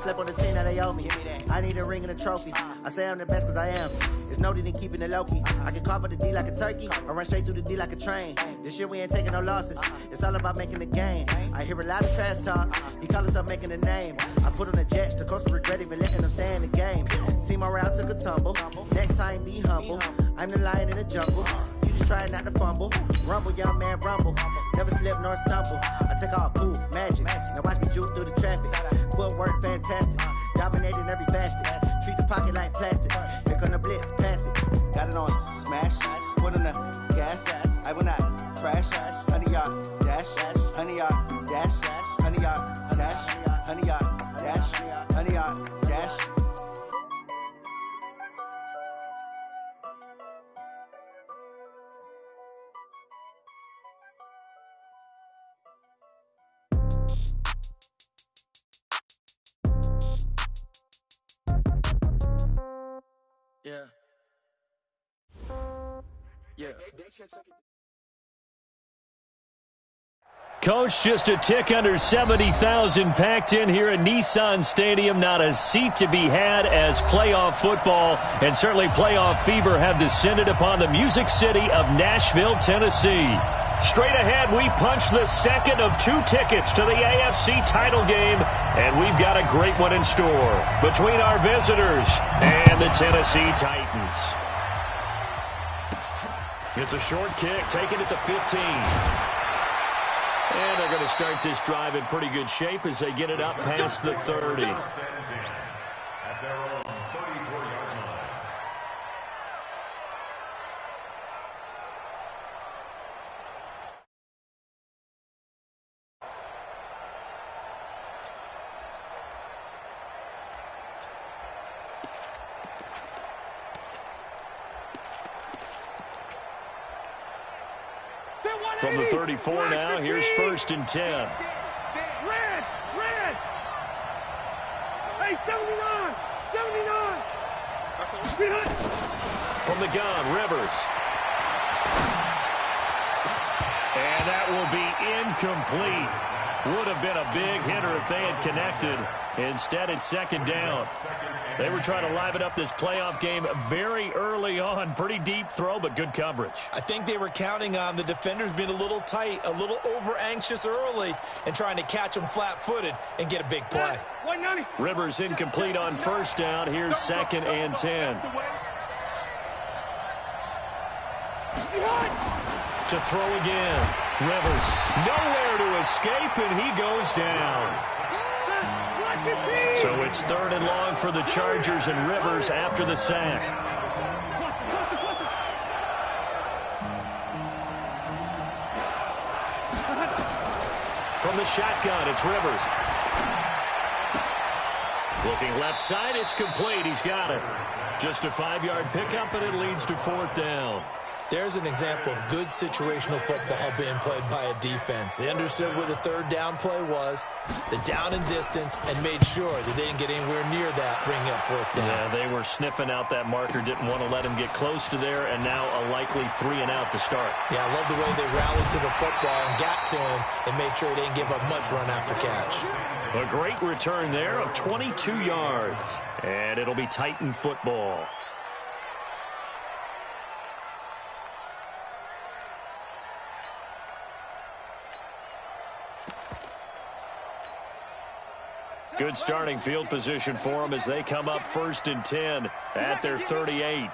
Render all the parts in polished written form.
slept on the team that they owe me. I need a ring and a trophy. I say I'm the best cause I am. It's no need in keeping it low-key. I can carve up the D like a turkey or run straight through the D like a train. This year we ain't taking no losses. It's all about making the game. I hear a lot of trash talk. He call himself making a name. I put on the Jets. The coach will regret even letting them stay in the game. Team morale took a tumble. Next time be humble. I'm the lion in the jungle. You just try not to fumble. Rumble, young man, rumble. Never slip nor stumble. I take off, poof, magic. Now watch me juke through the traffic. Footwork fantastic. Dominating every facet. Treat the pocket like plastic. Here come the blitz, pass it. Got it on, smash. Put on the gas. I will not crash. 100-yard dash. 100-yard dash. 100-yard dash. 100-yard dash. 100-yard dash. Yeah. Coach, just a tick under 70,000 packed in here at Nissan Stadium. Not a seat to be had as playoff football and certainly playoff fever have descended upon the Music City of Nashville, Tennessee. Straight ahead, we punch the second of 2 tickets to the AFC title game, and we've got a great one in store between our visitors and the Tennessee Titans. It's a short kick, taken at the 15. And they're going to start this drive in pretty good shape as they get it up past the 30. From the 34 now, here's 1st and 10. Red! Hey, 79! 79! From the gun, Rivers. And that will be incomplete. Would have been a big hitter if they had connected. Instead, it's 2nd down. They were trying to liven up this playoff game very early on. Pretty deep throw, but good coverage. I think they were counting on the defenders being a little tight, a little over-anxious early, and trying to catch them flat-footed and get a big play. Rivers incomplete on 1st down. Here's 2nd and 10. To throw again. Rivers nowhere to escape, and he goes down. So it's 3rd and long for the Chargers and Rivers after the sack. From the shotgun, it's Rivers. Looking left side, it's complete. He's got it. Just a 5-yard pickup, and it leads to 4th down. There's an example of good situational football being played by a defense. They understood what the 3rd down play was, the down and distance, and made sure that they didn't get anywhere near that, bringing up 4th down. Yeah, they were sniffing out that marker, didn't want to let him get close to there, and now a likely 3 and out to start. Yeah, I love the way they rallied to the football and got to him and made sure they didn't give up much run after catch. A great return there of 22 yards, and it'll be Titan football. Good starting field position for them as they come up 1st and 10 at their 38.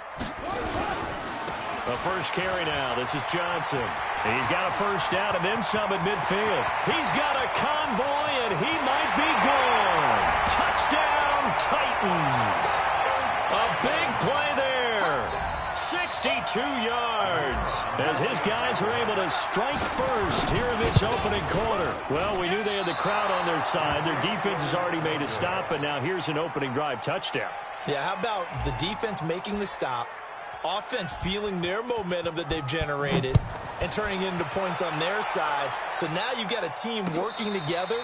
The first carry now. This is Johnson. He's got a 1st down and then some at midfield. He's got a convoy, and he might be gone. Touchdown, Titans. A big play there. 62 yards as his guys are able to strike first here in this opening quarter. Well, we knew they had the crowd on their side. Their defense has already made a stop, and now here's an opening drive touchdown. Yeah, how about the defense making the stop, offense feeling their momentum that they've generated, and turning it into points on their side. So now you've got a team working together,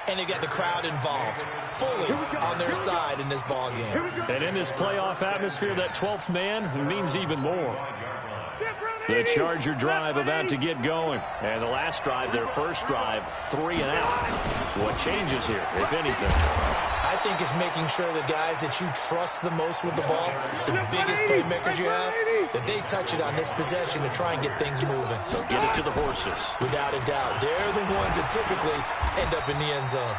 and they've got the crowd involved fully on their side in this ball game. And in this playoff atmosphere, that 12th man means even more. The Charger drive about to get going. And the last drive, their first drive, 3 and out. What changes here, if anything? I think it's making sure the guys that you trust the most with the ball, the biggest playmakers you have, that they touch it on this possession to try and get things moving. So get it to the horses. Without a doubt. They're the ones that typically end up in the end zone.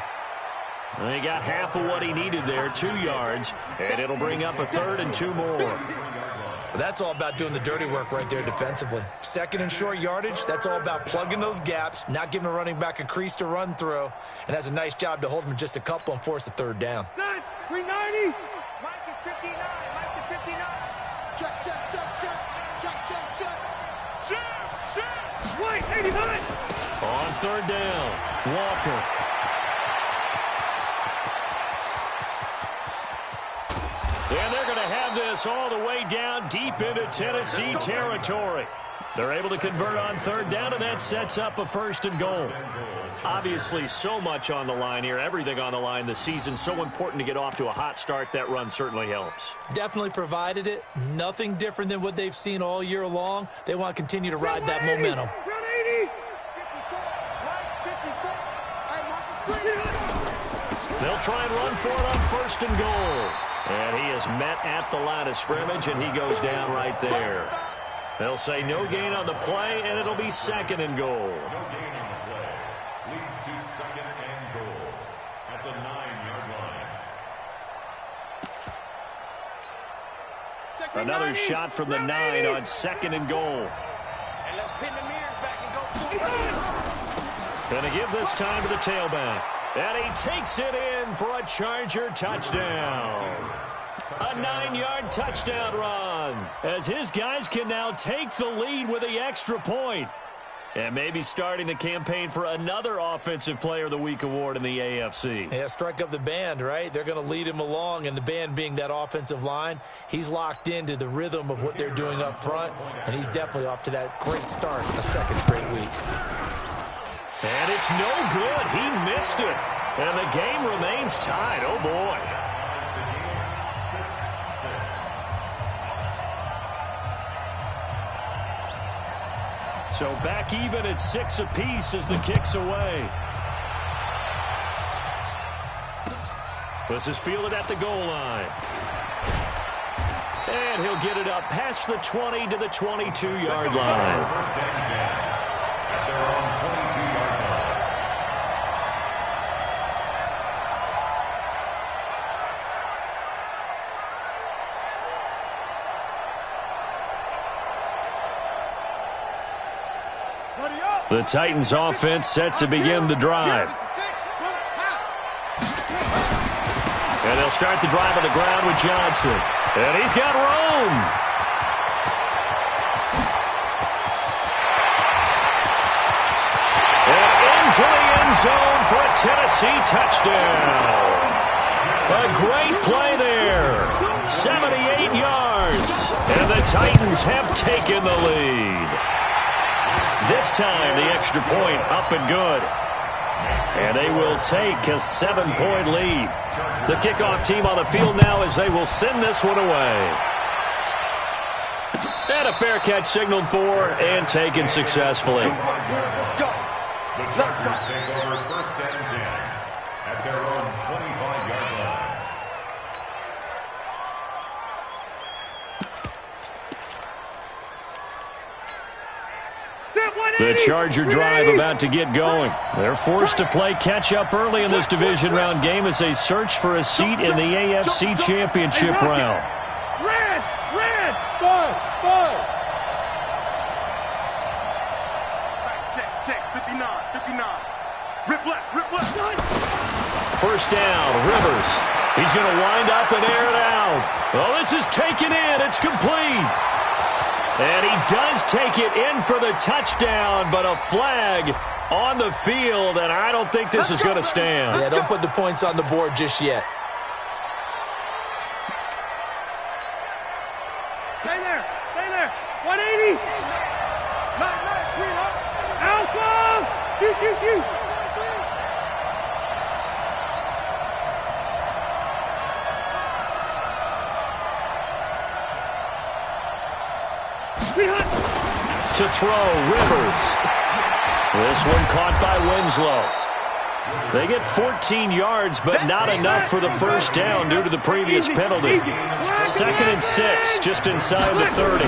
They got half of what he needed there, 2 yards, and it'll bring up a 3rd and 2 more. That's all about doing the dirty work right there defensively. 2nd and short yardage, that's all about plugging those gaps, not giving a running back a crease to run through, and has a nice job to hold him just a couple and force a 3rd down. 390. Mike is 59. Mike is 59. Check, check, check, check. Check, check, check. Shoot. White, 89. On 3rd down, Walker. And they're going to have this all the way down deep into Tennessee territory. They're able to convert on 3rd down, and that sets up a 1st and goal. Obviously, so much on the line here, everything on the line this season. So important to get off to a hot start. That run certainly helps. Definitely provided it. Nothing different than what they've seen all year long. They want to continue to ride that momentum. They'll try and run for it on 1st and goal. And he is met at the line of scrimmage, and he goes down right there. They'll say no gain on the play, and it'll be 2nd and goal. No gain on the play. Leads to 2nd and goal at the 9-yard line. Another shot from the 9 on 2nd and goal. And let's pin the mirrors back and go. Going to give this time to the tailback. And he takes it in for a Charger touchdown. A 9-yard touchdown run, as his guys can now take the lead with the extra point. And maybe starting the campaign for another Offensive Player of the Week award in the AFC. Yeah, strike up the band, right? They're going to lead him along, and the band being that offensive line, he's locked into the rhythm of what they're doing up front, and he's definitely off to that great start, a 2nd straight week. And it's no good. He missed it. And the game remains tied. Oh, boy. So back even at 6 apiece as the kick's away. This is fielded at the goal line. And he'll get it up past the 20 to the 22-yard line. First and 10 at their own 22-yard line. The Titans offense set to begin the drive. And they'll start the drive on the ground with Johnson. And he's got room. And into the end zone for a Tennessee touchdown. A great play there. 78 yards. And the Titans have taken the lead. This time, the extra point up and good. And they will take a 7-point lead. The kickoff team on the field now as they will send this one away. And a fair catch signaled for and taken successfully. The Chargers take over 1st and 10 at their own 25-yard line. The Charger drive about to get going. They're forced to play catch-up early in this division round game as they search for a seat in the AFC Championship round. Red! Five! Check, 59. Rip left. 1st down, Rivers. He's going to wind up and air it out. Oh, this is taken in. It's complete. And he does take it in for the touchdown, but a flag on the field, and I don't think this is going to stand. Yeah, don't put the points on the board just yet. Stay there. 180. Nice, sweetheart. Alpha. Q. to throw. Rivers. This one caught by Winslow. They get 14 yards, but not enough for the first down due to the previous penalty. 2nd and 6, just inside the 30.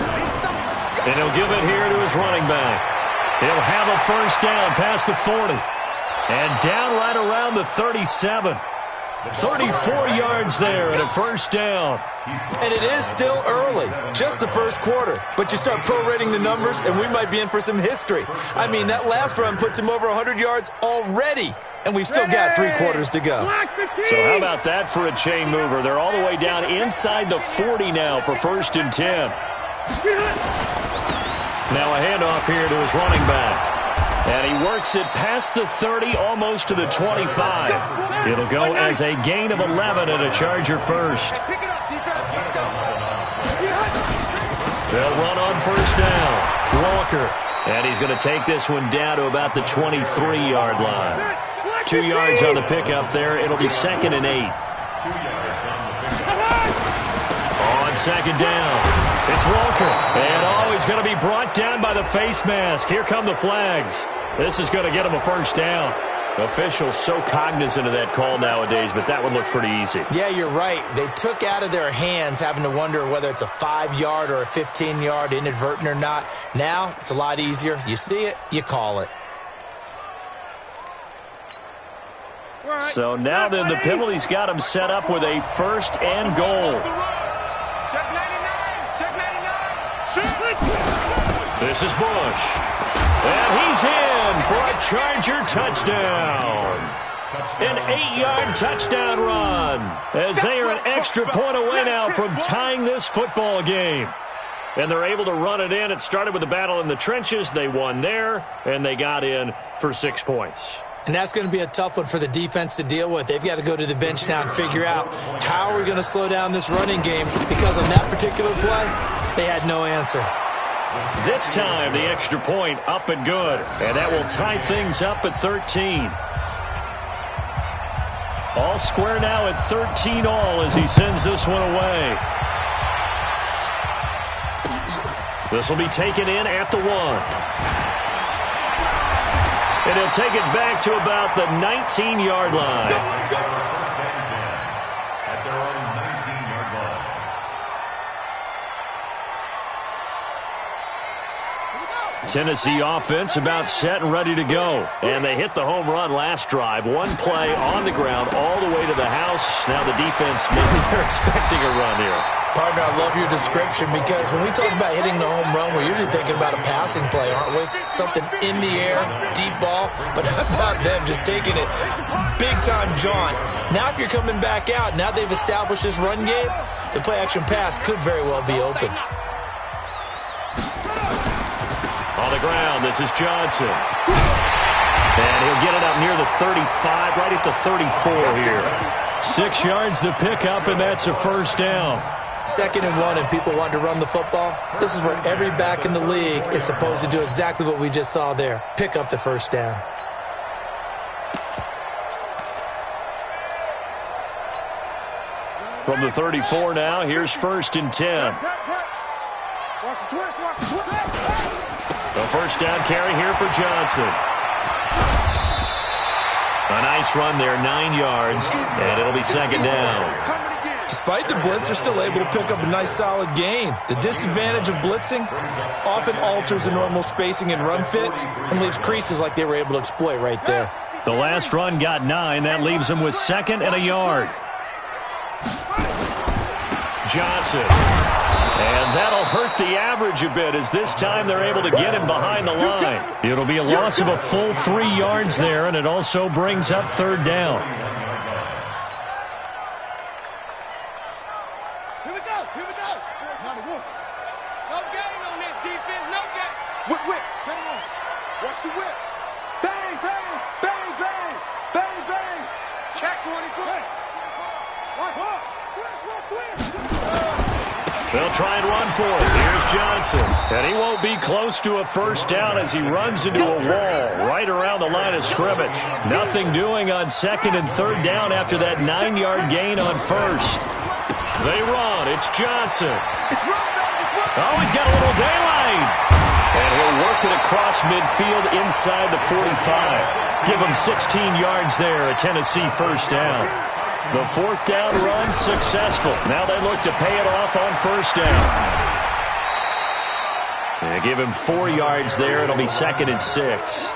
And he'll give it here to his running back. He'll have a first down past the 40. And down right around the 37. 34 yards there and a first down. And it is still early, just the first quarter. But you start prorating the numbers, and we might be in for some history. I mean, that last run puts him over 100 yards already. And we've still got 3 quarters to go. So how about that for a chain mover? They're all the way down inside the 40 now for 1st and 10. Now a handoff here to his running back. And he works it past the 30, almost to the 25. It'll go as a gain of 11 and a Charger first. They'll run on first down. Walker. And he's going to take this one down to about the 23-yard line. 2 yards on the pickup there. It'll be 2nd and 8. On 2nd down. It's Walker. And he's going to be brought down by the face mask. Here come the flags. This is going to get him a first down. Officials so cognizant of that call nowadays, but that one looked pretty easy. Yeah, you're right. They took out of their hands having to wonder whether it's a 5-yard or a 15-yard, inadvertent or not. Now, it's a lot easier. You see it, you call it. So now then, the penalty's got him set up with a 1st and goal. Check 99. Check 99. Shoot. This is Bush. And he's in for a Charger touchdown. An 8-yard touchdown run. As they are an extra point away now from tying this football game. And they're able to run it in. It started with a battle in the trenches. They won there, and they got in for 6 points. And that's going to be a tough one for the defense to deal with. They've got to go to the bench now and figure out how are we going to slow down this running game, because on that particular play, they had no answer. This time, the extra point up and good. And that will tie things up at 13. All square now at 13 all as he sends this one away. This will be taken in at the 1. And he'll take it back to about the 19-yard line. At their own 19-yard line. Tennessee offense about set and ready to go. And they hit the home run last drive. One play on the ground all the way to the house. Now the defense, maybe they're expecting a run here. Partner, I love your description, because when we talk about hitting the home run, we're usually thinking about a passing play, aren't we? Something in the air, deep ball. But how about them just taking it big-time jaunt? Now if you're coming back out, now they've established this run game, the play-action pass could very well be open. On the ground, this is Johnson. And he'll get it up near the 35, right at the 34 here. 6 yards the pickup, and that's a first down. 2nd and 1, and people want to run the football. This is where every back in the league is supposed to do exactly what we just saw there. Pick up the first down. From the 34 now, here's 1st and 10. A first down carry here for Johnson. A nice run there, 9 yards, and it'll be 2nd down. Despite the blitz, they're still able to pick up a nice solid gain. The disadvantage of blitzing often alters the normal spacing and run fits and leaves creases like they were able to exploit right there. The last run got 9. That leaves them with 2nd and a yard. Johnson. And that'll hurt the average a bit, as this time they're able to get him behind the line. It'll be a loss of a full 3 yards there, and it also brings up 3rd down. Here we go. Here we go. Now the whip. No game on this defense. No game. Whip, whip. Turn it on. Watch the whip. Bang, bang, bang, bang, bang, bang. Check 24. Watch what? They'll try and run for it. Here's Johnson. And he won't be close to a first down as he runs into a wall right around the line of scrimmage. Nothing doing on 2nd and 3rd down after that 9-yard gain on 1st. They run. It's Johnson. Oh, he's got a little daylight. And he'll across midfield inside the 45. Give them 16 yards there, a Tennessee first down. The fourth down run successful. Now they look to pay it off on first down. They give him 4 yards there. It'll be 2nd and 6.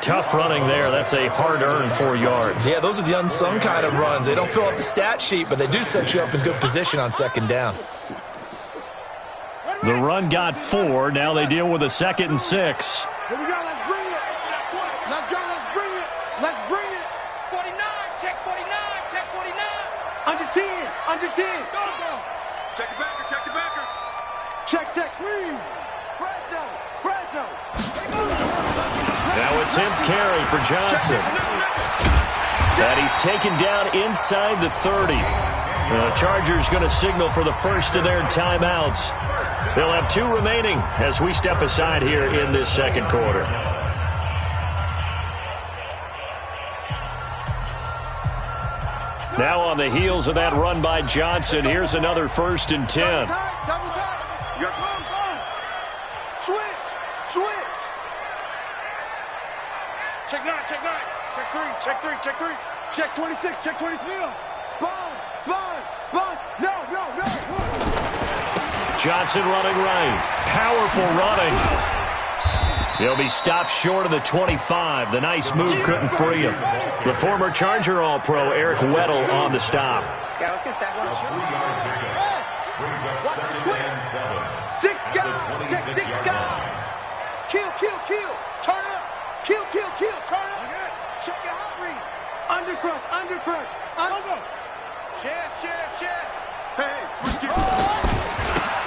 Tough running there. That's a hard-earned 4 yards. Yeah, those are the unsung kind of runs. They don't fill up the stat sheet, but they do set you up in good position on 2nd down. The run got 4. Now they deal with a 2nd and 6. Here we go. Let's bring it. Let's go. Let's bring it. Let's bring it. 49, check 49, check 49. Under 10. Under 10. Go, go. Check the backer. Check the backer. Check, check. Screen. Fresno. Fresno. Now a 10th carry for Johnson. And he's taken down inside the 30. The Chargers going to signal for the first of their timeouts. They'll have 2 remaining as we step aside here in this second quarter. Now on the heels of that run by Johnson, here's another 1st and 10. Double tight. You're going. Switch. Switch. Check 9. Check 9. Check 3. Check 3. Check 3. Check 26. Check 26. Sponge. Sponge. Sponge. No, no, no. Johnson running right. Powerful running. He'll be stopped short of the 25. The nice move couldn't free him. The former Charger All-Pro Eric Weddle on the stop. Yeah, let's get sack one. Brings up 2nd and 7. 6 guys. Check 6 guys. Kill, kill, kill. Turn up. Kill, kill, kill. Turn up. Check your hot read. Undercrush, undercrush. Over. Chest, chest, chest. Hey, switch gear.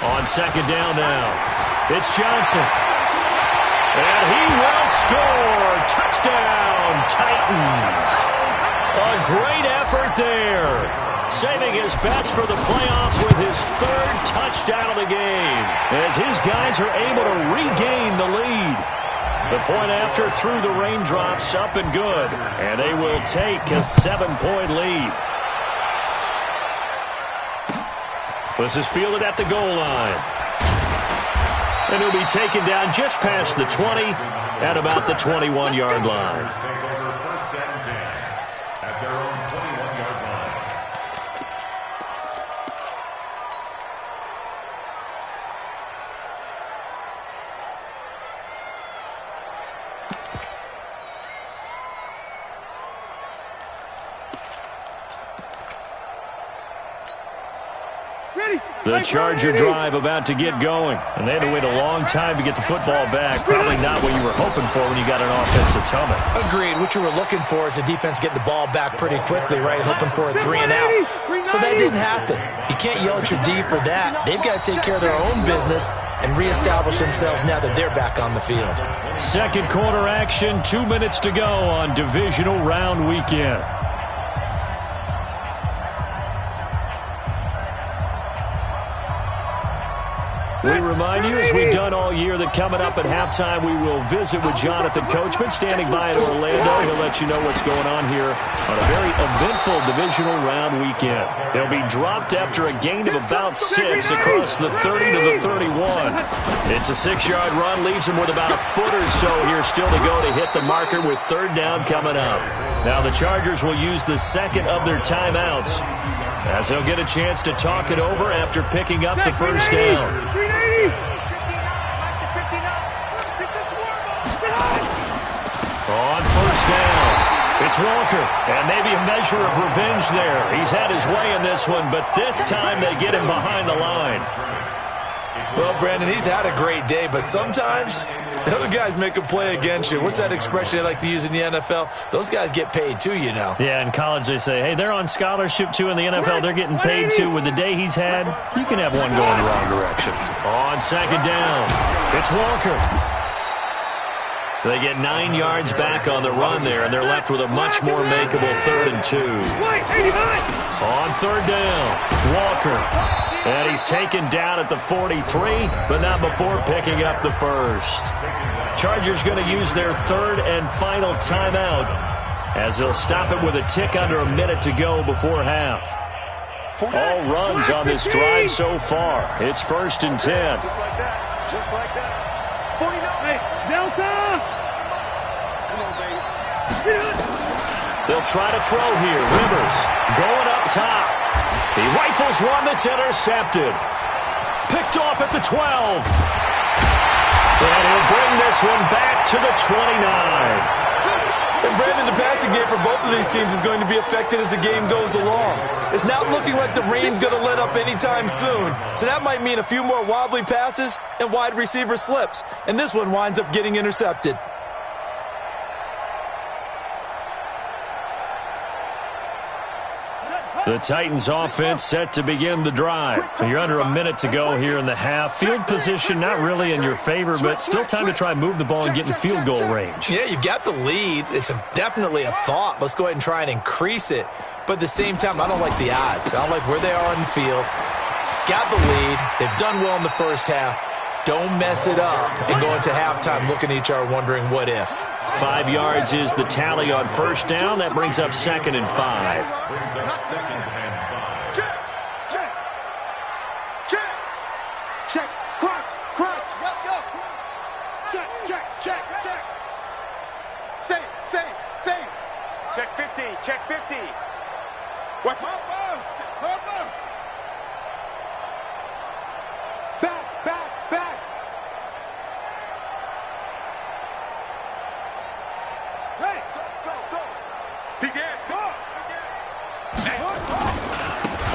On 2nd down now. It's Johnson. And he will score. Touchdown, Titans. A great effort there. Saving his best for the playoffs with his 3rd touchdown of the game. As his guys are able to regain the lead. The point after through the raindrops, up and good. And they will take a 7-point lead. This is fielded at the goal line. And he'll be taken down just past the 20 at about the 21-yard line. Take over 1st and 10 at their own 21-yard line. Ready. The Charger drive about to get going. And they had to wait a long time to get the football back. Probably not what you were hoping for when you got an offensive tumble. Agreed. What you were looking for is the defense getting the ball back pretty quickly, right? Hoping for a 3 and out. So that didn't happen. You can't yell at your D for that. They've got to take care of their own business and reestablish themselves now that they're back on the field. Second quarter action, 2 minutes to go on divisional round weekend. We remind you, as we've done all year, that coming up at halftime, we will visit with Jonathan Coachman, standing by in Orlando. He'll let you know what's going on here on a very eventful divisional round weekend. They'll be dropped after a gain of about 6 across the 30 to the 31. It's a 6-yard run, leaves them with about a foot or so here still to go to hit the marker with 3rd down coming up. Now the Chargers will use the 2nd of their timeouts, as they'll get a chance to talk it over after picking up the first down. 380. On first down, it's Walker, and maybe a measure of revenge there. He's had his way in this one, but this time they get him behind the line. Well, Brandon, he's had a great day, but sometimes the other guys make a play against you. What's that expression they like to use in the NFL? Those guys get paid too, you know. Yeah, in college they say, hey, they're on scholarship too. In the NFL, they're getting paid too. With the day he's had, you can have one going the wrong direction. On 2nd down, it's Walker. They get 9 yards back on the run there, and they're left with a much more makeable 3rd and 2. On 3rd down, Walker. And he's taken down at the 43, but not before picking up the first. Chargers going to use their 3rd and final timeout, as they'll stop it with a tick under a minute to go before half. All runs on this drive so far. It's 1st and 10. Just like that. Just like that. Hey, Delta! Come on, baby. They'll try to throw here. Rivers going up top. He rifles one that's intercepted. Picked off at the 12. And he'll bring this one back to the 29. And Brandon, the passing game for both of these teams is going to be affected as the game goes along. It's not looking like the rain's going to let up anytime soon. So that might mean a few more wobbly passes and wide receiver slips. And this one winds up getting intercepted. The Titans offense set to begin the drive. You're under a minute to go here in the half. Field position not really in your favor, but still time to try and move the ball and get in field goal range. Yeah, you've got the lead. It's definitely a thought. Let's go ahead and try and increase it. But at the same time, I don't like the odds. I don't like where they are on the field. Got the lead. They've done well in the first half. Don't mess it up and go into halftime looking at each other wondering what if. 5 yards is the tally on first down. That brings up 2nd and 5. Brings up 2nd and 5. Check, check, check, check, crunch, crunch, yo. Check, check, check, check. Say. Check 50, check 50. Watch out. Back. Hey, go. He did. Go.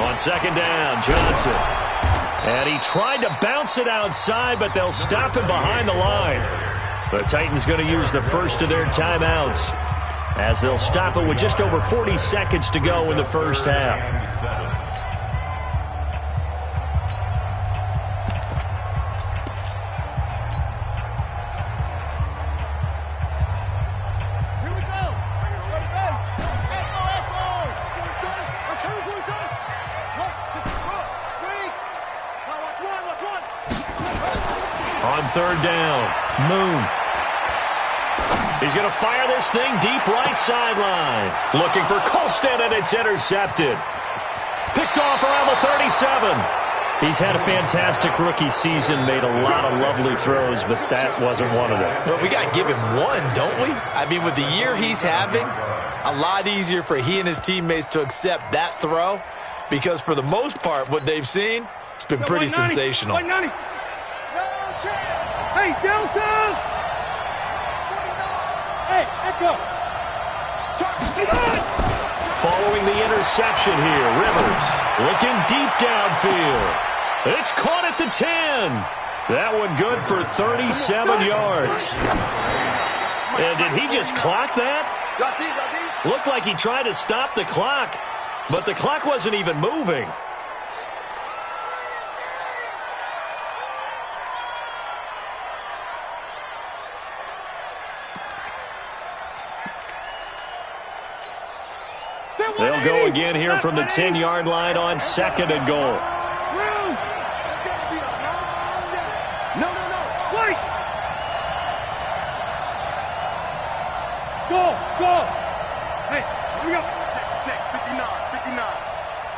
On 2nd down, Johnson. And he tried to bounce it outside, but they'll stop him behind the line. The Titans going to use the first of their timeouts as they'll stop it with just over 40 seconds to go in the first half. On 3rd down, Moon. He's going to fire this thing deep right sideline. Looking for Colston, and it's intercepted. Picked off around the 37. He's had a fantastic rookie season, made a lot of lovely throws, but that wasn't one of them. Well, we got to give him one, don't we? I mean, with the year he's having, a lot easier for he and his teammates to accept that throw because for the most part, what they've seen, it's been pretty sensational. Hey, Delta! Hey, Echo! Following the interception here, Rivers looking deep downfield. It's caught at the 10. That one good for 37 yards. And did he just clock that? Looked like he tried to stop the clock, but the clock wasn't even moving. They'll go again here from the 10-yard line on 2nd and goal. No. Wait! Go! Hey, here we go. Check, 59.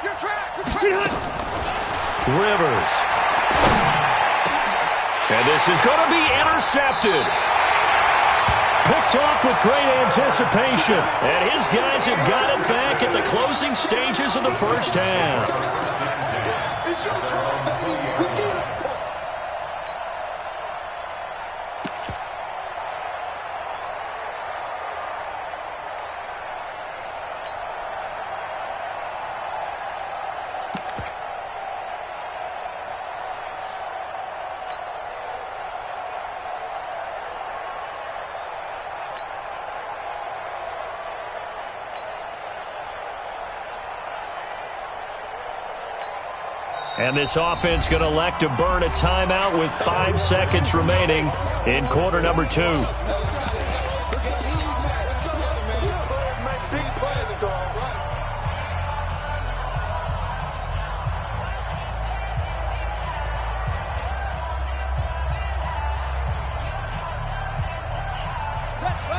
Your track. Rivers. And this is going to be intercepted. Picked off with great anticipation. And his guys have got it back at the closing stages of the first half. It's your turn, baby. We get it. And this offense going to elect to burn a timeout with 5 seconds remaining in quarter number 2.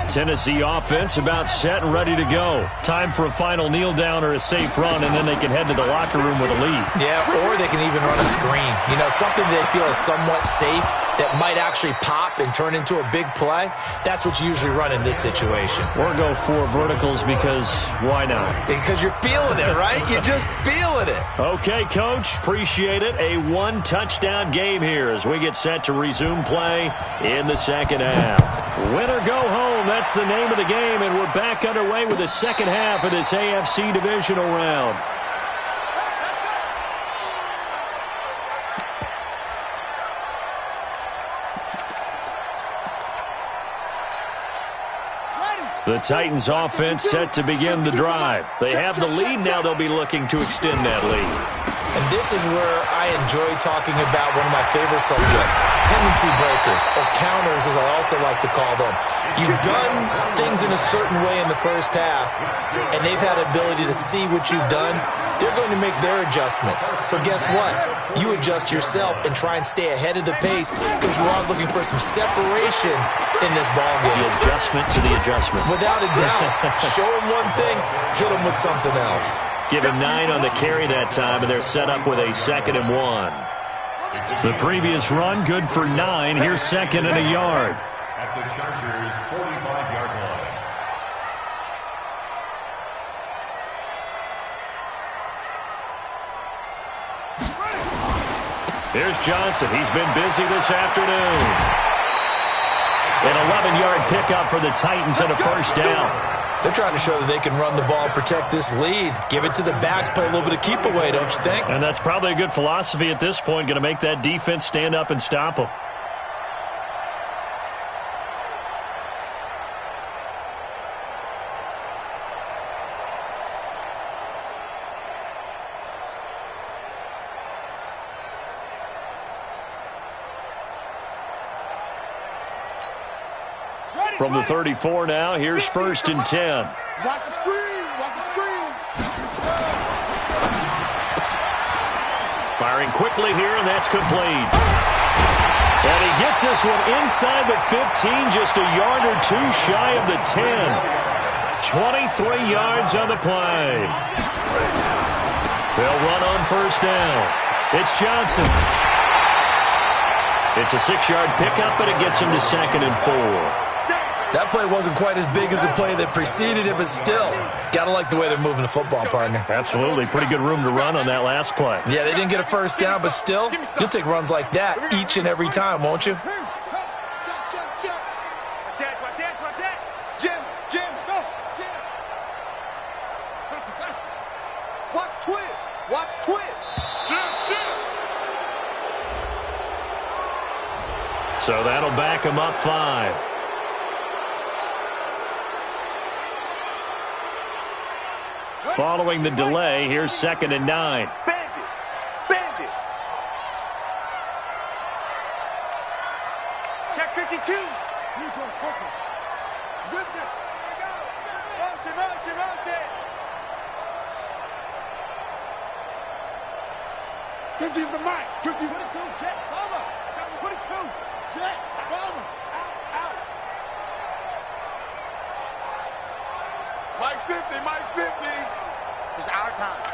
Tennessee offense about set and ready to go. Time for a final kneel down or a safe run, and then they can head to the locker room with a lead. Yeah, or they can even run a screen. You know, something they feel is somewhat safe. that might actually pop and turn into a big play, that's what you usually run in this situation. Or go 4 verticals because why not? Because you're feeling it, right? You're just feeling it. Okay, Coach. Appreciate it. A 1-touchdown game here as we get set to resume play in the second half. Win or go home, that's the name of the game, and we're back underway with the second half of this AFC divisional round. The Titans offense set to begin the drive. They have the lead now. They'll be looking to extend that lead. And this is where I enjoy talking about one of my favorite subjects, tendency breakers, or counters as I also like to call them. You've done things in a certain way in the first half, and they've had the ability to see what you've done. They're going to make their adjustments. So guess what? You adjust yourself and try and stay ahead of the pace because you are looking for some separation in this ballgame. The adjustment to the adjustment. Without a doubt. Show them one thing, hit them with something else. Give him 9 on the carry that time, and they're set up with a 2nd and 1. The previous run, good for 9. Here's 2nd and a yard. At the Chargers' 45-yard line. Here's Johnson. He's been busy this afternoon. An 11-yard pickup for the Titans and a first down. They're trying to show that they can run the ball and protect this lead. Give it to the backs, play a little bit of keep away, don't you think? And that's probably a good philosophy at this point, going to make that defense stand up and stop them. From the 34 now, here's 1st and 10. Watch the screen. Watch the screen. Firing quickly here, and that's complete. And he gets this one inside the 15, just a yard or 2 shy of the 10. 23 yards on the play. They'll run on 1st down. It's Johnson. It's a 6-yard pickup, but it gets him to 2nd and 4. That play wasn't quite as big as the play that preceded it, but still, got to like the way they're moving the football, partner. Absolutely. Pretty good room to run on that last play. Yeah, they didn't get a 1st down, but still, you'll take runs like that each and every time, won't you? Check. Watch it. Jim, go. Jim. That's it. Watch twist. So that'll back him up 5. Following the delay, here's 2nd and 9. Bandit. Check 52. Zip it. Motion. 50's the mic. 50's 22. Jet, cover. 22. Jet, cover. Out. Mike 50. It's our time.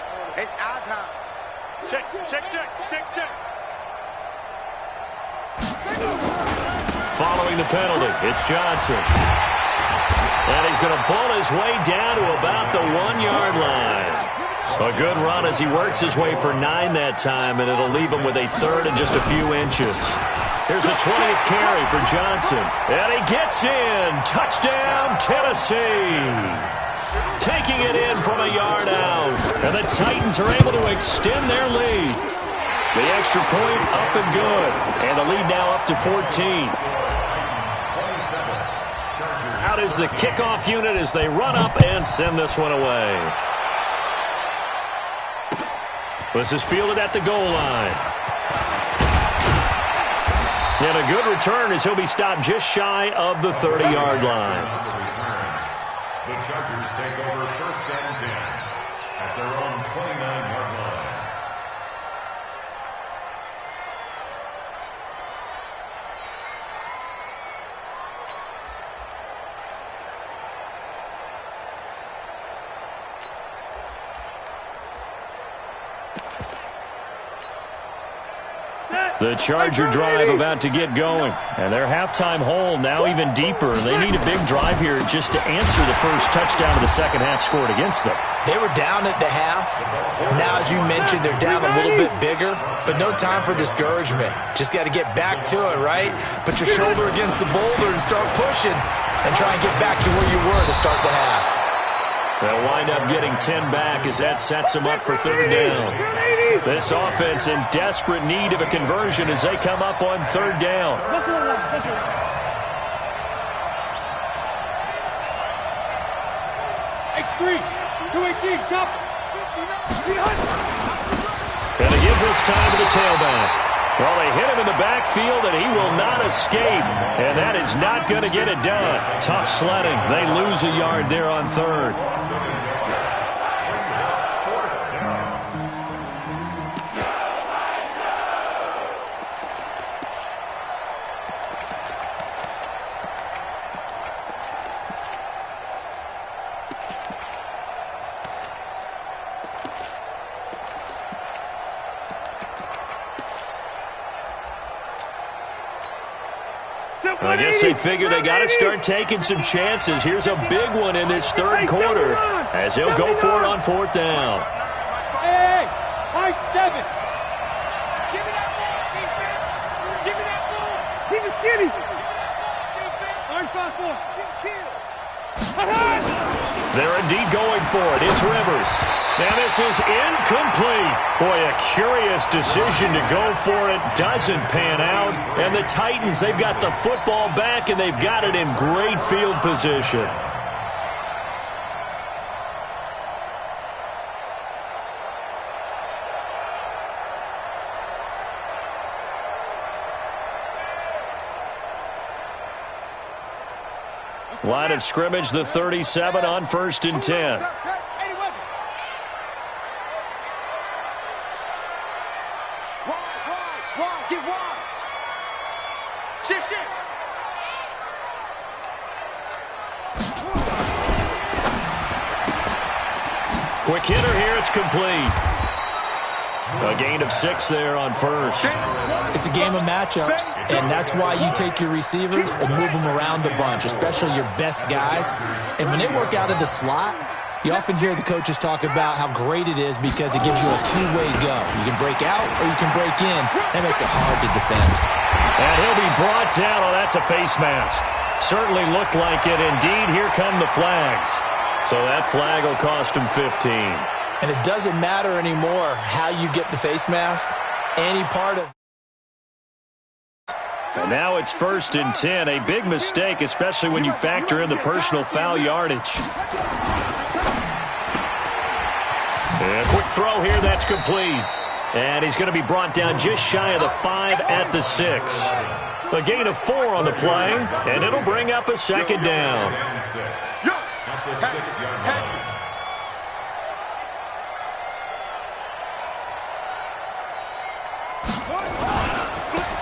Check. Following the penalty, it's Johnson. And he's going to pull his way down to about the 1-yard line. A good run as he works his way for 9 that time, and it'll leave him with a 3rd and just a few inches. Here's a 20th carry for Johnson. And he gets in. Touchdown, Tennessee. Taking it in from a yard out. And the Titans are able to extend their lead. The extra point up and good. And the lead now up to 14. Out is the kickoff unit as they run up and send this one away. This is fielded at the goal line. And a good return as he'll be stopped just shy of the 30-yard line. The Chargers take over 1st and 10 at their own 29-yard line. The The Charger drive about to get going. And their halftime hole now even deeper. They need a big drive here just to answer the first touchdown of the second half scored against them. They were down at the half. Now, as you mentioned, they're down a little bit bigger, but no time for discouragement. Just got to get back to it, right? Put your shoulder against the boulder and start pushing and try and get back to where you were to start the half. They'll wind up getting 10 back as that sets them up for third down. This offense in desperate need of a conversion as they come up on third down. X3, 218, chop. And they give this time to the tailback. Well, they hit him in the backfield, and he will not escape. And that is not going to get it done. Tough sledding. They lose a yard there on third. I guess they figure they got to start taking some chances. Here's a big one in this third quarter as he'll go for it on fourth down. Hey, high 7. Give me that ball, defense. Give me that ball. Keep it skinny. Orange 5-4. They're indeed going for it. It's Rivers. And this is incomplete. Boy, a curious decision to go for it. Doesn't pan out. And the Titans, they've got the football back, and they've got it in great field position. Line of scrimmage, the 37 on 1st and 10. Quick hitter here, it's complete. A gain of 6 there on first. It's a game of matchups, and that's why you take your receivers and move them around a bunch, especially your best guys. And when they work out of the slot, you often hear the coaches talk about how great it is because it gives you a two-way go. You can break out or you can break in. That makes it hard to defend. And he'll be brought down. Oh, that's a face mask. Certainly looked like it. Indeed, here come the flags. So that flag will cost him 15. And it doesn't matter anymore how you get the face mask. Any part of. And now it's 1st and 10. A big mistake, especially when you factor in the personal foul yardage. And a quick throw here, that's complete. And he's going to be brought down just shy of the 5 at the 6. A gain of 4 on the play, and it'll bring up a second down.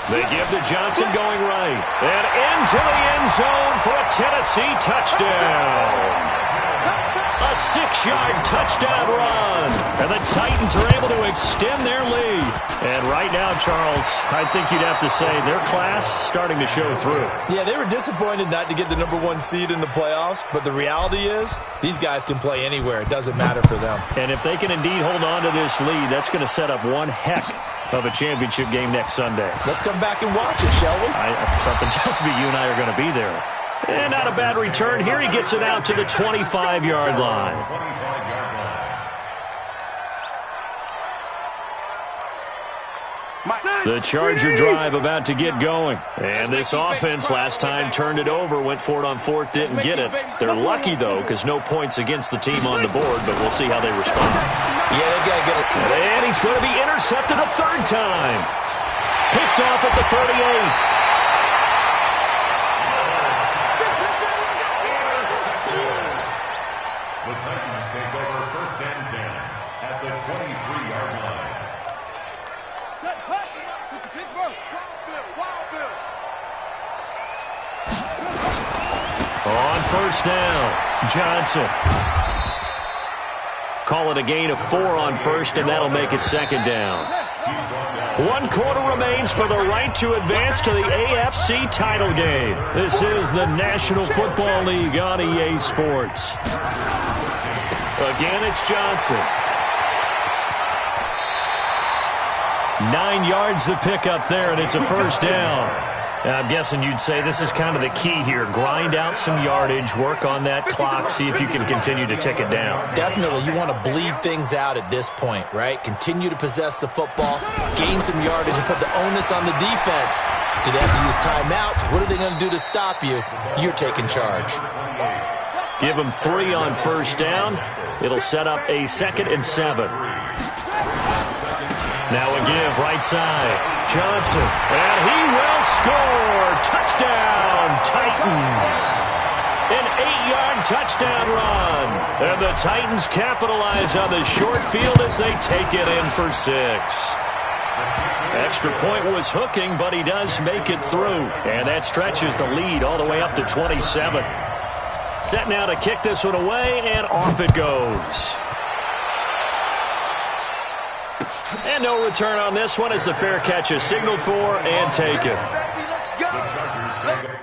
They give to Johnson going right. And into the end zone for a Tennessee touchdown. A 6-yard touchdown run. And the Titans are able to extend their lead. And right now, Charles, I think you'd have to say their class starting to show through. Yeah, they were disappointed not to get the #1 seed in the playoffs. But the reality is these guys can play anywhere. It doesn't matter for them. And if they can indeed hold on to this lead, that's going to set up one heck of a championship game next Sunday. Let's come back and watch it, shall we? Something tells me you and I are going to be there. And not a bad return here. He gets it out to the 25-yard line. The Charger drive about to get going. And this offense last time turned it over, went for it on 4th, didn't get it. They're lucky, though, because no points against the team on the board, but we'll see how they respond. Yeah, they've got to get it. And he's going to be intercepted a 3rd time. Picked off at the 38. The Titans take over 1st and 10 at the 23-yard line. Set hut to Pittsburgh. Wild Bill. On 1st down, Johnson. Call it a gain of 4 on 1st, and that'll make it 2nd down. 1 quarter remains for the right to advance to the AFC title game. This is the National Football League on EA Sports. Again, it's Johnson. 9 yards the pickup there, and it's a first down. I'm guessing you'd say this is kind of the key here. Grind out some yardage, work on that clock, see if you can continue to tick it down. Definitely. You want to bleed things out at this point, right? Continue to possess the football, gain some yardage, and put the onus on the defense. Do they have to use timeouts? What are they going to do to stop you? You're taking charge. Give them 3 on first down. It'll set up a 2nd and 7. Now a give, right side. Johnson, and he will score. Touchdown, Titans. An 8-yard touchdown run. And the Titans capitalize on the short field as they take it in for 6. Extra point was hooking, but he does make it through. And that stretches the lead all the way up to 27. Set now to kick this one away, and off it goes. And no return on this one as the fair catch is signaled for and taken. The Chargers take it.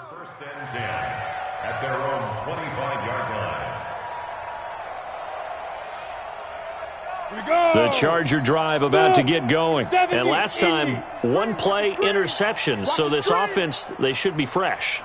First and 10 at their own 25-yard line. The Charger drive about to get going. And last time, 1-play interceptions. So this offense, they should be fresh.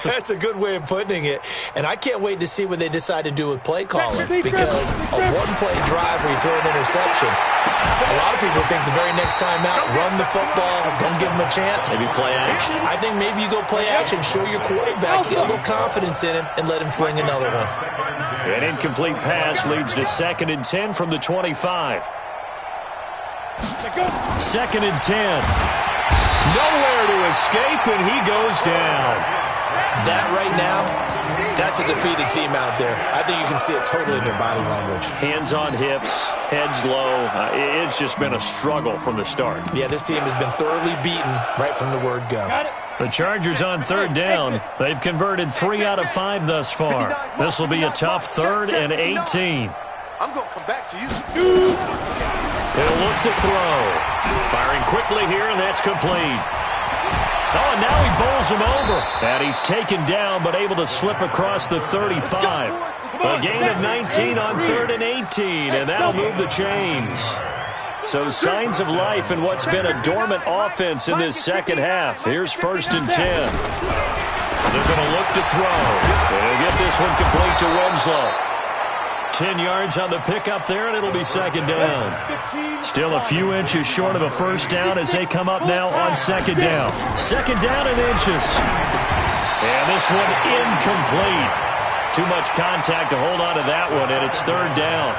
That's a good way of putting it. And I can't wait to see what they decide to do with play calling. Because a 1-play drive where you throw an interception, a lot of people think the very next time out, run the football, don't give them a chance. Maybe play action. I think maybe you go play action, show your quarterback, get a little confidence in him, and let him fling another one. An incomplete pass leads to 2nd and 10 from the 25. 2nd and 10. Nowhere to escape, and he goes down. That right now, that's a defeated team out there. I think you can see it totally in their body language. Hands on hips, heads low. It's just been a struggle from the start. Yeah, this team has been thoroughly beaten right from the word go. The Chargers on 3rd down. They've converted 3 out of 5 thus far. This will be a tough 3rd and 18. I'm going to come back to you. He'll look to throw. Firing quickly here, and that's complete. Oh, and now he bowls him over. And he's taken down, but able to slip across the 35. A gain of 19 on 3rd and 18, and that'll move the chains. So signs of life in what's been a dormant offense in this second half. Here's 1st and 10. They're going to look to throw. They'll get this one complete to Winslow. 10 yards on the pickup there, and it'll be 2nd down. Still a few inches short of a first down as they come up now on 2nd down. 2nd down in inches. And this one incomplete. Too much contact to hold on to that one, and it's 3rd down.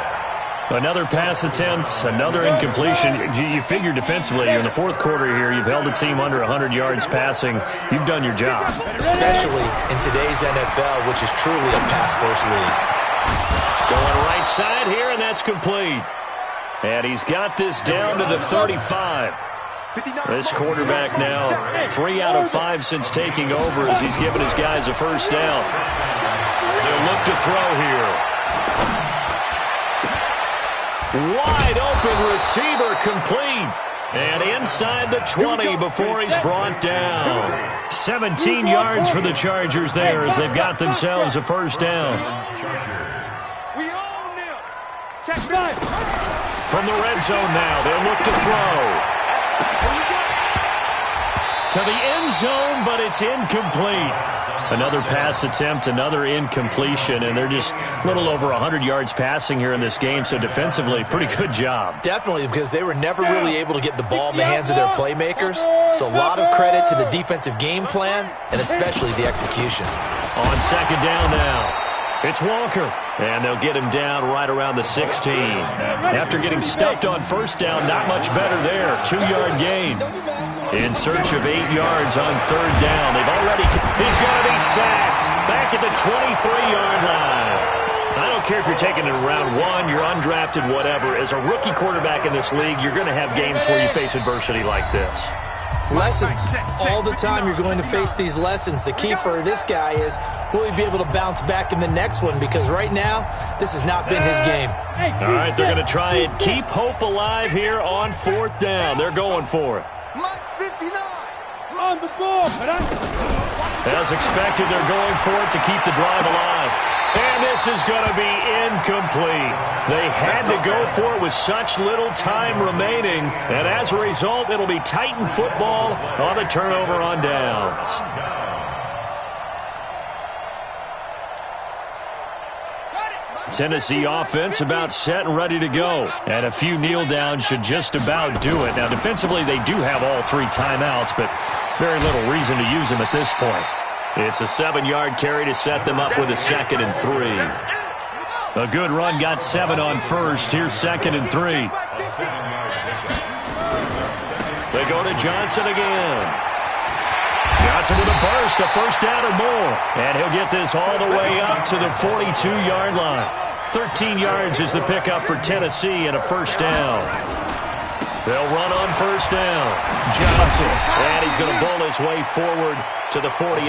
Another pass attempt, another incompletion. You figure defensively, in the 4th quarter here, you've held a team under 100 yards passing. You've done your job. Especially in today's NFL, which is truly a pass-first league. Going right side here, and that's complete. And he's got this down to the 35. This quarterback now 3 out of 5 since taking over as he's given his guys a first down. They'll look to throw here. Wide open receiver complete. And inside the 20 before he's brought down. 17 yards for the Chargers there as they've got themselves a first down. We own them. Check back. From the red zone now, they'll look to throw. To the end zone, but it's incomplete. Another pass attempt, another incompletion, and they're just a little over 100 yards passing here in this game, so defensively, pretty good job. Definitely, because they were never really able to get the ball in the hands of their playmakers, so a lot of credit to the defensive game plan, and especially the execution. On 2nd down now, it's Walker, and they'll get him down right around the 16. After getting stuffed on first down, not much better there, 2-yard gain. In search of 8 yards on 3rd down. He's going to be sacked back at the 23-yard line. I don't care if you're taking it in round 1, you're undrafted, whatever. As a rookie quarterback in this league, you're going to have games where you face adversity like this. Lessons. All the time you're going to face these lessons. The key for this guy is, will he be able to bounce back in the next one? Because right now, this has not been his game. All right, they're going to try and keep hope alive here on 4th down. They're going for it. Mike's 59. On the ball. As expected, they're going for it to keep the drive alive. And this is going to be incomplete. They had to go for it with such little time remaining. And as a result, it'll be Titan football on the turnover on downs. Tennessee offense about set and ready to go. And a few kneel downs should just about do it. Now, defensively, they do have all 3 timeouts, but very little reason to use them at this point. It's a 7-yard carry to set them up with a 2nd and 3. A good run got 7 on first. Here's 2nd and 3. They go to Johnson again. Johnson with a burst, a first down or more. And he'll get this all the way up to the 42-yard line. 13 yards is the pickup for Tennessee and a first down. They'll run on first down. Johnson, and he's going to bull his way forward to the 48.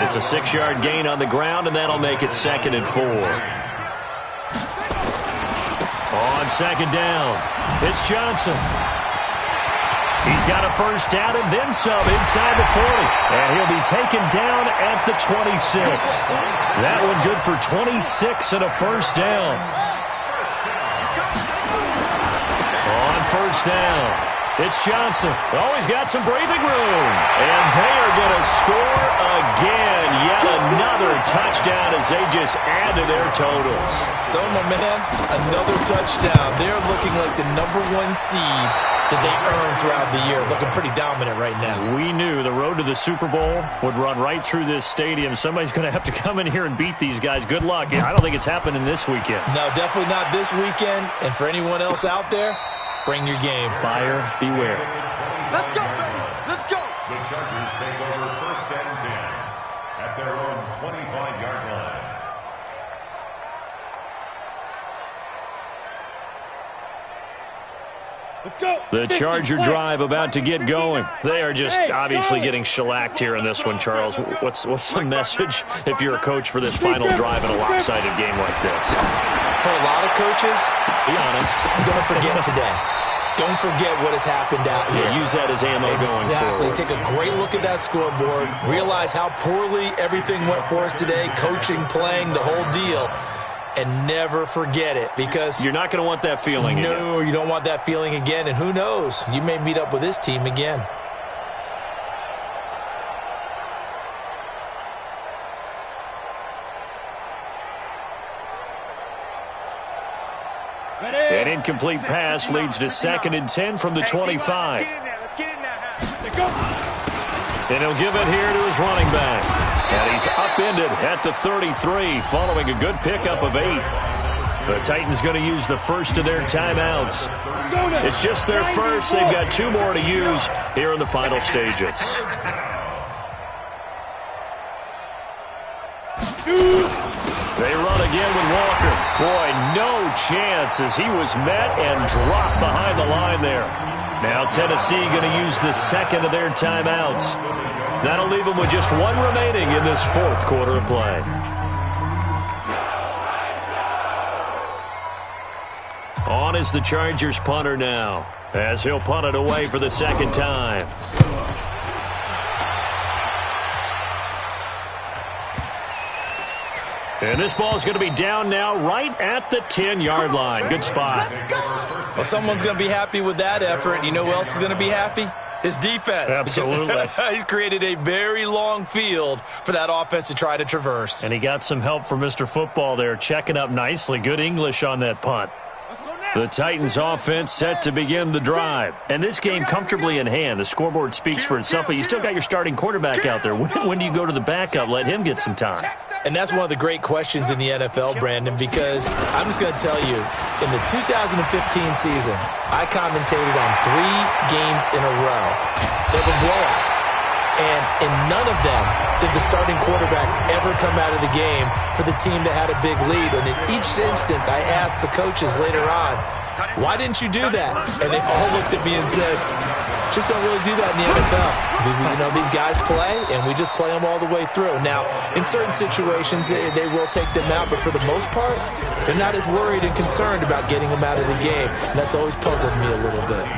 It's a 6-yard gain on the ground, and that'll make it 2nd and 4. On 2nd down, it's Johnson. He's got a first down and then some inside the 40. And he'll be taken down at the 26. That one good for 26 and a first down. On first down, it's Johnson. Oh, he's got some breathing room. And they are going to score again. Yet another touchdown as they just add to their totals. So, my man, another touchdown. They're looking like the #1 seed that they earned throughout the year. Looking pretty dominant right now. We knew the road to the Super Bowl would run right through this stadium. Somebody's going to have to come in here and beat these guys. Good luck. I don't think it's happening this weekend. No, definitely not this weekend. And for anyone else out there, bring your game. Buyer beware. Let's go, baby. Let's go. The Chargers take over 1st and 10 at their own 25-yard line. Let's go. The Charger drive about to get going. They are just obviously getting shellacked here in this one, Charles. What's the message if you're a coach for this final drive in a lopsided game like this? For a lot of coaches, Be honest. don't forget today. Don't forget what has happened out here. Yeah, use that as ammo going Exactly. forward. Take a great look at that scoreboard. Realize how poorly everything went for us today. Coaching, playing, the whole deal. And never forget it, because You're not going to want that feeling again. no, you don't want that feeling again. And who knows? You may meet up with this team again. An incomplete pass leads to 2nd and 10 from the 25. Let's get in there. And he'll give it here to his running back. And he's upended at the 33 following a good pickup of 8. The Titans going to use the first of their timeouts. It's just their first. They've got 2 more to use here in the final stages. They run again with Walker. Boy, no chance as he was met and dropped behind the line there. Now Tennessee going to use the 2nd of their timeouts. That'll leave them with just 1 remaining in this 4th quarter of play. On is the Chargers punter now, as he'll punt it away for the 2nd time. And this ball is going to be down now right at the 10-yard line. Good spot. Well, someone's going to be happy with that effort. You know who else is going to be happy? His defense. Absolutely. He's created a very long field for that offense to try to traverse. And he got some help from Mr. Football there, checking up nicely. Good English on that punt. The Titans offense set to begin the drive. And this game comfortably in hand. The scoreboard speaks for itself, but you still got your starting quarterback out there. When do you go to the backup? Let him get some time. And that's one of the great questions in the NFL, Brandon, because I'm just going to tell you, in the 2015 season, I commentated on 3 games in a row. They were blowouts. And in none of them did the starting quarterback ever come out of the game for the team that had a big lead. And in each instance, I asked the coaches later on, why didn't you do that? And they all looked at me and said, Just don't really do that in the NFL. You know, these guys play, and we just play them all the way through. Now, in certain situations, they will take them out, but for the most part, they're not as worried and concerned about getting them out of the game. And that's always puzzled me a little bit.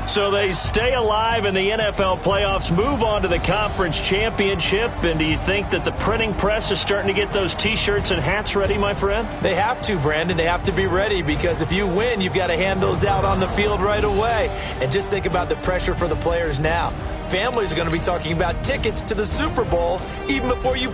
So they stay alive in the NFL playoffs, move on to the conference championship. And do you think that the printing press is starting to get those T-shirts and hats ready, my friend? They have to, Brandon. They have to be ready, because if you win, you've got to hand those out on the field right away. And just think about the pressure for the players now. Families are going to be talking about tickets to the Super Bowl even before you...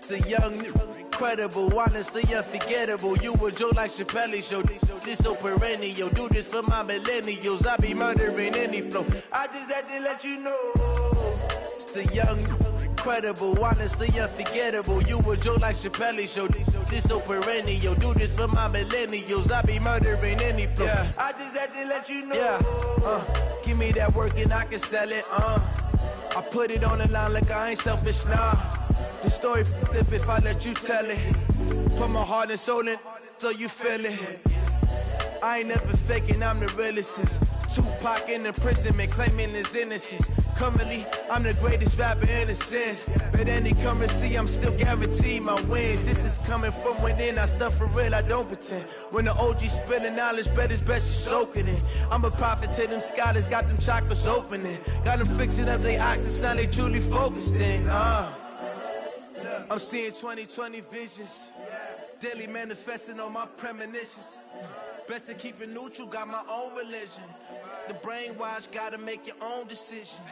The young, incredible, honestly unforgettable. You a Joe like Chappelle show. This so perennial. Do this for my millennials. I be murdering any flow. I just had to let you know. It's the young, incredible, honestly unforgettable. You a Joe like Chappelle show. This so perennial. Do this for my millennials. I be murdering any flow. Yeah. I just had to let you know. Yeah. Give me that work and I can sell it. I put it on the line like I ain't selfish, nah. The story flip if I let you tell it. Put my heart and soul in so you feel it. I ain't never faking, I'm the realest since Tupac in imprisonment, claiming his innocence. Currently, I'm the greatest rapper in a sense. But any currency, I'm still guaranteed my wins. This is coming from within, I stuff for real, I don't pretend. When the OG spilling knowledge, bet it's best you soak it in. I'm a prophet to them scholars, got them chakras opening. Got them fixing up they octaves, now they truly focused in. I'm seeing 2020 visions, daily manifesting on my premonitions. Best to keep it neutral, got my own religion. The brainwash, gotta make your own decision.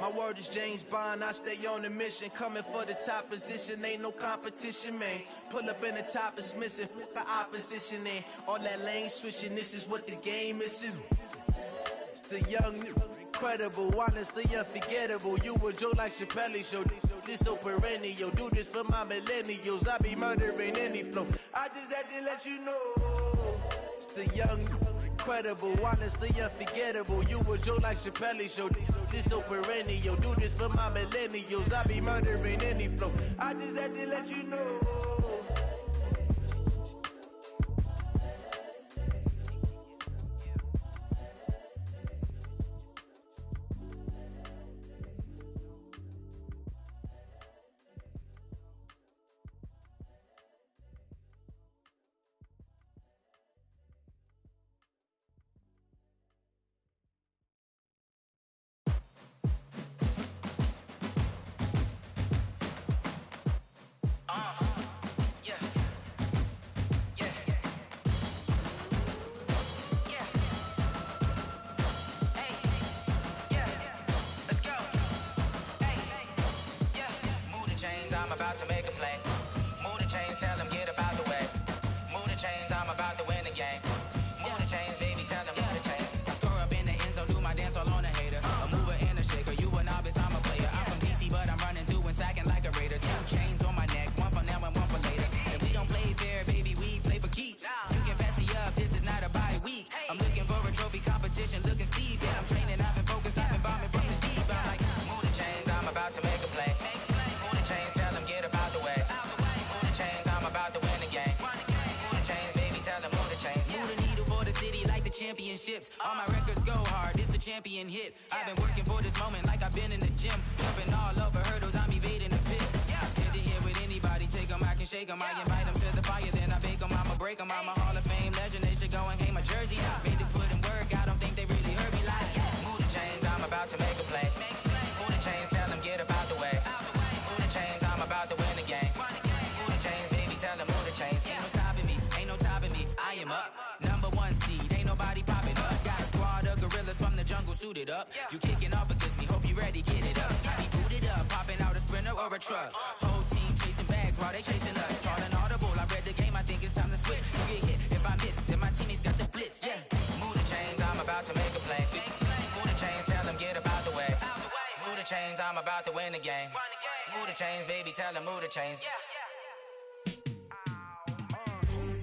My word is James Bond, I stay on a mission. Coming for the top position, ain't no competition, man. Pull up in the top is missing, the opposition in. All that lane switching, this is what the game is. It's the young, incredible, honestly unforgettable. You a Joe like Chappelle show. This so perennial, do this for my millennials. I be murdering any flow. I just had to let you know. It's the young, incredible, honestly unforgettable. You a Joe like Chappelle show. This so perennial, do this for my millennials. I be murdering any flow. I just had to let you know. I'm about to make a play. Move the chains, tell them get up out the way. Move the chains, I'm about to win the game. Move the chains, baby, tell them move the chains. I score up in the end zone, do my dance all on a hater. A mover and a shaker, you a novice, I'm a player. I'm from DC, but I'm running through and sacking like a raider. 2 chains on my neck, one for now and one for later. And we don't play fair, baby, we play for keeps. You can pass me up, this is not a bye week. I'm looking for a trophy competition, looking steep. Yeah, I'm training, I've been focused, I've been bombing from the deep. I'm like, move the chains, I'm about to make a play. Move the chains, tell them get up out the way. Move the chains, I'm about to win the game. Move the chains, baby, tell them move the chains. Move the needle for the city like the championships. All my records go hard, this a champion hit. I've been working for this moment like I've been in the gym. Jumping all over hurdles, I'm evading the pit. Hit the hit with anybody, take them, I can shake them. I invite them to the fire, then I bake them, I'ma break them. I'm a Hall of Fame legend, they should go and hang my jersey. Made to put in work, I don't think they really heard me like, move the chains, I'm about to make a play. Move the chains, tell them get up out the way. Move the chains, I'm about to win the game. Move the chains, baby, tell them move the chains. Ain't no stopping me, ain't no topping me. I am up, #1 seed, ain't nobody popping up. Got a squad of gorillas from the jungle suited up. You kicking off against me, hope you ready, get it up. I be booted up, popping out a Sprinter or a truck. Whole team chasing bags while they chasing us. Calling audible, I read the game, I think it's time to switch. You get hit if I miss, then my teammates got the blitz, yeah. Move the chains, I'm about to make a play. Move the chains, tell them get up out the way. Move the chains, I'm about to win the game. Move the chains, baby, tell them move the chains.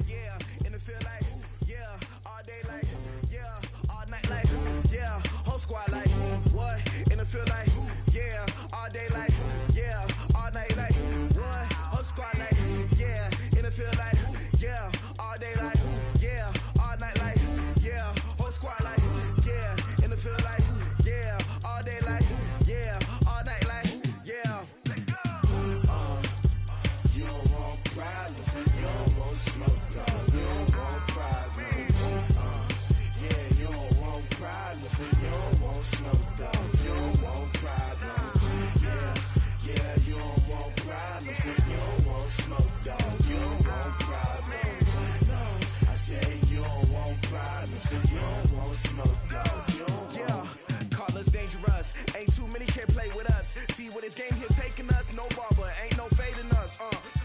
Yeah, in the field like, yeah, all day like, yeah, all night like, yeah, whole squad like, what? In the field like, yeah, all day like, yeah, all night like, what? Whole squad like, yeah, in the field like, yeah, all day like, yeah, all night like, yeah, whole squad like, yeah, in the field like, yeah, all day like, yeah, all night like, yeah. You don't want problems, you don't want smoke, dog. You don't want problems, yeah, you don't want problems, you don't want smoke, dog. You don't want problems, yeah, you don't want problems, you don't want smoke, dog. You don't want problems, no, I say you don't want problems, you don't want smoke, dog. You don't want. Call us dangerous, ain't too many can play with us. See what this game here taking us, no barber, ain't no fading us.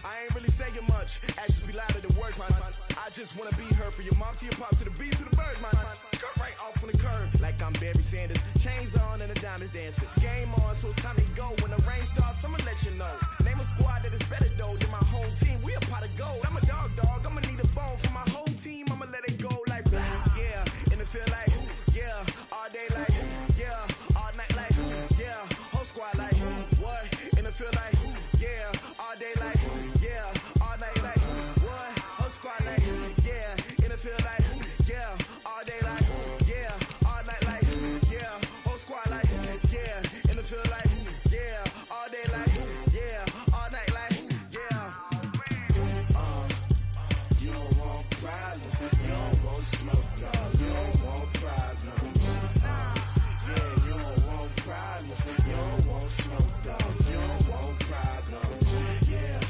I ain't really saying much, actions be louder than words, man. I just wanna be heard from your mom to your pop to the beat to the birds, man. Skirt right off on the curb, like I'm Barry Sanders. Chains on and the diamonds dancing. Game on, so it's time to go. When the rain starts, I'ma let you know. Name a squad that is better though than my home team. We a pot of gold. I'm a dog, I'ma need a bone for my whole team. I'ma let it go like, yeah, in the field like, yeah, all day like, yeah, all night like, yeah, whole squad like, what? In the field like, yeah, all day like, yeah, all night like, what? Whole squad like, yeah, in the field like, yeah, all day like, yeah, all night like, yeah, whole squad like, yeah, in the field like, yeah, all day like, yeah, all night like, yeah. You don't want problems, you don't want smoke, no, you don't want problems, yeah, you don't want problems, you don't want smoke, dog. You don't want problems, yeah,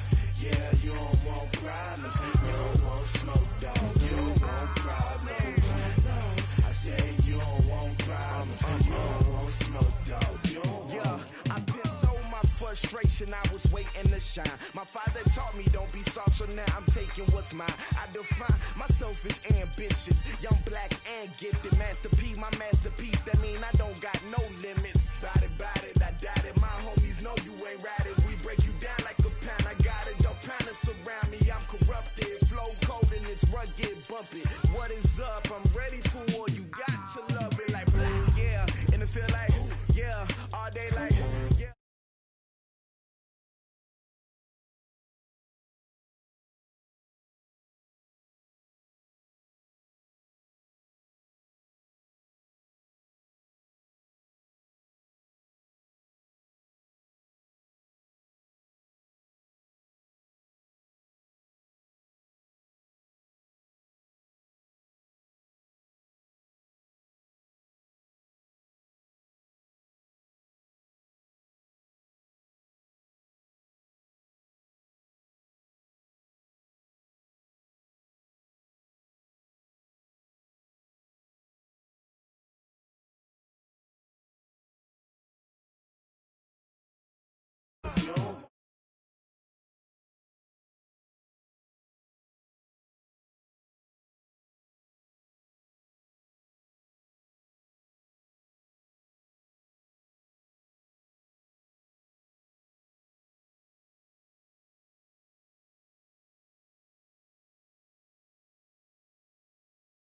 you don't want problems, you don't want smoke, dog. You don't want problems, no, I say you don't want problems, you don't want smoke, dog. You don't want generation, I was waiting to shine. My father taught me don't be soft, so now I'm taking what's mine. I define myself as ambitious, young, black, and gifted. Master P, my masterpiece, that mean I don't got no limits. Bout it, I doubt it. My homies know you ain't ratted. We break you down like a pound. I got it, don't panic surround me. I'm corrupted, flow cold and it's rugged, bump it. What is up? I'm ready for war. You got